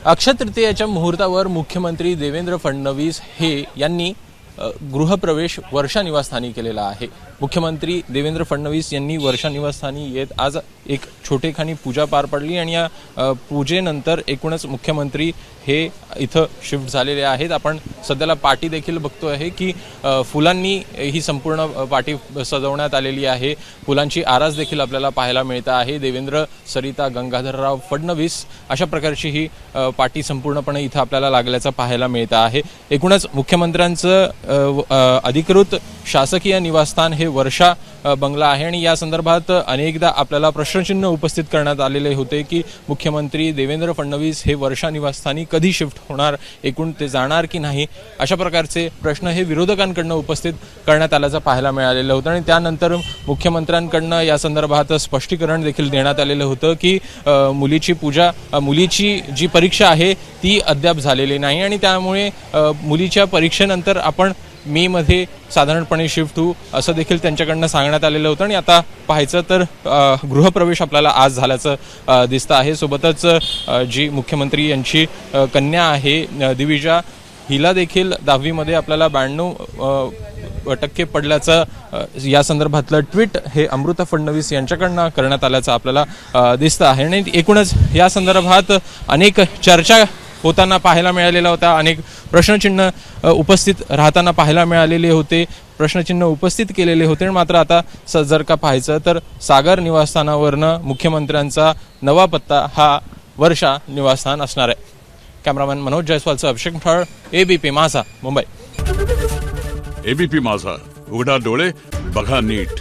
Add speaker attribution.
Speaker 1: अक्षय तृतीयेच्या मुहूर्तावर मुख्यमंत्री देवेंद्र फडणवीस हे यांनी गृहप्रवेश वर्षा निवासस्थानी केलेला आहे। मुख्यमंत्री देवेंद्र फडणवीस यांनी वर्षा निवासस्थानी येत आज एक छोटेखानी पूजा पार पडली आणि या पूजेनंतर एकूणच मुख्यमंत्री हे इथं शिफ्ट झालेले आहेत। आपण सध्याला पाटी देखील बघतो आहे की फुलांनी ही संपूर्ण पाटी सजवण्यात आलेली आहे। फुलांची आरास देखील आपल्याला पाहायला मिळते आहे। देवेंद्र सरिता गंगाधरराव फडणवीस अशा प्रकारची ही पाटी संपूर्णपणे इथं आपल्याला लागल्याचं पाहायला मिळते आहे। एकूणच मुख्यमंत्र्यांचं अधिकृत शासकीय निवासस्थान हे वर्षा बंगला आहे आणि या संदर्भात अनेकदा आपल्याला प्रश्नचिन्ह उपस्थित करण्यात आलेले होते की मुख्यमंत्री देवेंद्र फडणवीस हे वर्षा निवासस्थानी कधी शिफ्ट होणार, एकूण ते जाणार की नाही, अशा प्रकारचे प्रश्न हे विरोधकांकडून उपस्थित करण्यात आल्याचं पाहायला मिळालेलं होतं आणि त्यानंतर मुख्यमंत्र्यांकडून या संदर्भात स्पष्टीकरण देखील देण्यात आलेलं होतं की मुलीची जी परीक्षा आहे ती अद्याप झालेली नाही आणि त्यामुळे मुलीच्या परीक्षेनंतर आपण मे मध्ये साधारणपणे शिफ्ट होऊ असं देखील त्यांच्याकडनं सांगण्यात आलेलं होतं आणि आता पाहायचं तर गृहप्रवेश आपल्याला आज झाल्याचं दिसतं आहे। सोबतच जी मुख्यमंत्री यांची कन्या आहे दिविजा, हिला देखील 10वी मध्ये आपल्याला 92% पडल्याचं या संदर्भातलं ट्विट हे अमृता फडणवीस यांच्याकडनं करण्यात आल्याचं आपल्याला दिसतं आहे आणि एकूणच या संदर्भात अनेक चर्चा होताना पाहायला मिळालेला होता, अनेक प्रश्नचिन्ह उपस्थित राहताना पाहायला मिळालेले होते, प्रश्नचिन्ह उपस्थित केलेले होते। मात्र आता जर का पाहायचं तर सागर निवासस्थानावरनं मुख्यमंत्र्यांचा नवा पत्ता हा वर्षा निवासस्थान असणार आहे। कॅमेरामॅन मनोज जयस्वालचं अभिषेक ठळ, एबीपी माझा, मुंबई।
Speaker 2: एबीपी माझा, उघडा डोळे बघा नीट।